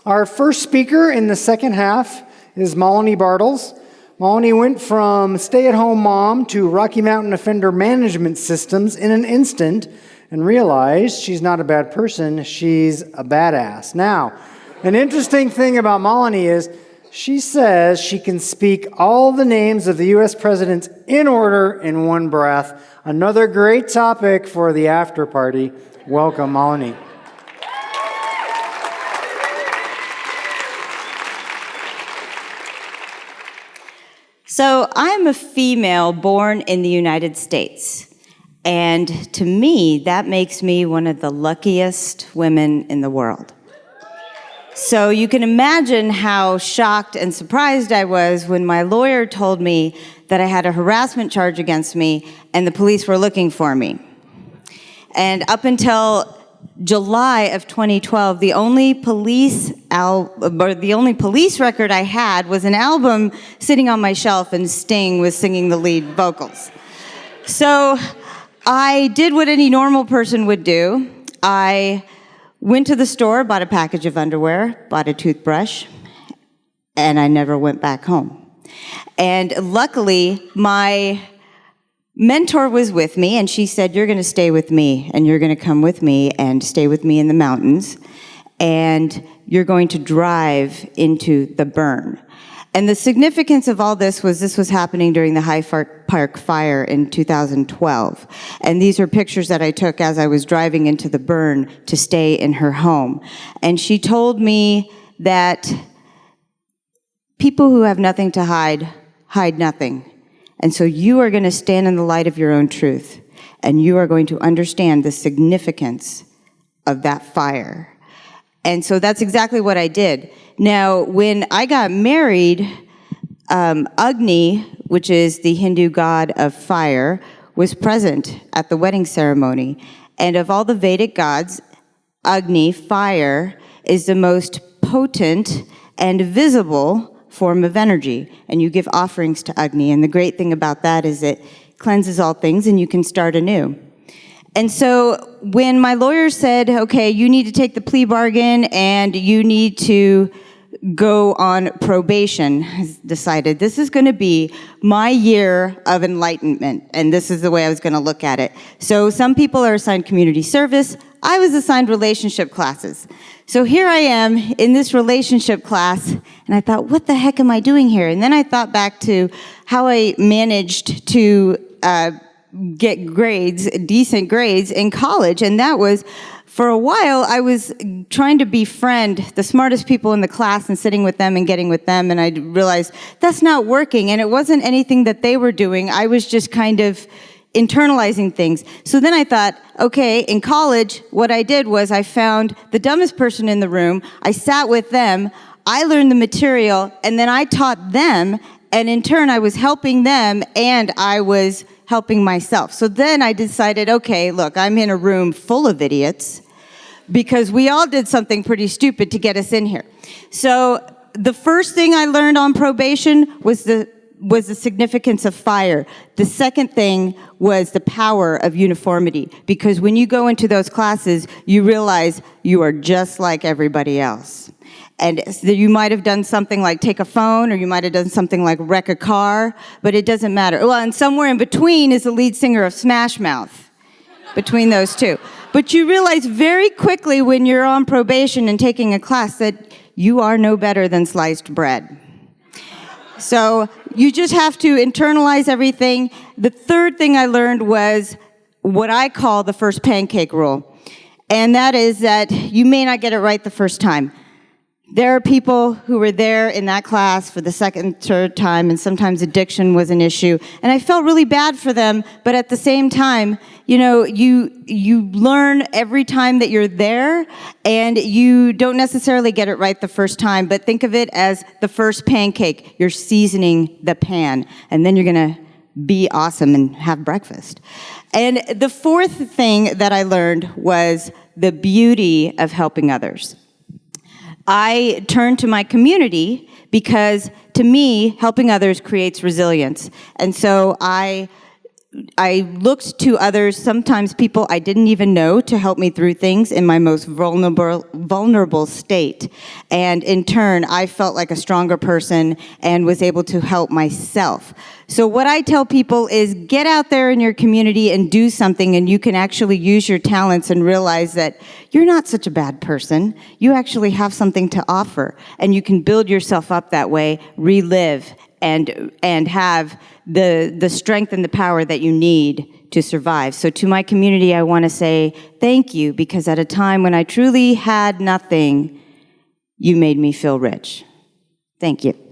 Our first speaker in the second half is Malini Bartels. Malini went from stay-at-home mom to Rocky Mountain Offender Management Systems in an instant and realized she's not a bad person, she's a badass. Now, an interesting thing about Malini is she says she can speak all the names of the U.S. presidents in order in one breath. Another great topic for the after party. Welcome, Malini. So I'm a female born in the United States, and to me, that makes me one of the luckiest women in the world. So you can imagine how shocked and surprised I was when my lawyer told me that I had a harassment charge against me and the police were looking for me. And up until July of 2012, the only police record I had was an album sitting on my shelf and Sting was singing the lead vocals. So I did what any normal person would do. I went to the store, bought a package of underwear, bought a toothbrush, and I never went back home. And luckily, my mentor was with me, and she said, "You're going to stay with me, and you're going to come with me and stay with me in the mountains, and you're going to drive into the burn." And the significance of all this was happening during the Hyde Park fire in 2012. And these are pictures that I took as I was driving into the burn to stay in her home. And she told me that people who have nothing to hide, hide nothing. And so you are going to stand in the light of your own truth, and you are going to understand the significance of that fire. And so that's exactly what I did. Now, when I got married, Agni, which is the Hindu god of fire, was present at the wedding ceremony. And of all the Vedic gods, Agni, fire, is the most potent and visible form of energy. And you give offerings to Agni. And the great thing about that is it cleanses all things and you can start anew. And so when my lawyer said, okay, you need to take the plea bargain and you need to go on probation, I decided this is going to be my year of enlightenment, and this is the way I was going to look at it. So some people are assigned community service. I was assigned relationship classes. So here I am in this relationship class, and I thought, what the heck am I doing here? And then I thought back to how I managed to get grades, decent grades in college, and that was, for a while, I was trying to befriend the smartest people in the class and sitting with them and getting with them, and I realized that's not working, and it wasn't anything that they were doing. I was just kind of internalizing things. So then I thought, okay, in college, what I did was I found the dumbest person in the room, I sat with them, I learned the material, and then I taught them, and in turn, I was helping them, and I was helping myself. So then I decided, okay, look, I'm in a room full of idiots because we all did something pretty stupid to get us in here. So the first thing I learned on probation was the significance of fire. The second thing was the power of uniformity, because when you go into those classes, you realize you are just like everybody else. And you might have done something like take a phone, or you might have done something like wreck a car, but it doesn't matter. Well, and somewhere in between is the lead singer of Smash Mouth, between those two. But you realize very quickly when you're on probation and taking a class that you are no better than sliced bread. So you just have to internalize everything. The third thing I learned was what I call the first pancake rule. And that is that you may not get it right the first time. There are people who were there in that class for the second, third time, and sometimes addiction was an issue. And I felt really bad for them, but at the same time, you know, you learn every time that you're there, and you don't necessarily get it right the first time, but think of it as the first pancake. You're seasoning the pan, and then you're going to be awesome and have breakfast. And the fourth thing that I learned was the beauty of helping others. I turned to my community because, to me, helping others creates resilience. And so I I looked to others, sometimes people I didn't even know, to help me through things in my most vulnerable state. And in turn, I felt like a stronger person and was able to help myself. So what I tell people is get out there in your community and do something, and you can actually use your talents and realize that you're not such a bad person. You actually have something to offer, and you can build yourself up that way, relive, and have the strength and the power that you need to survive. So to my community, I want to say thank you, because at a time when I truly had nothing, you made me feel rich. Thank you.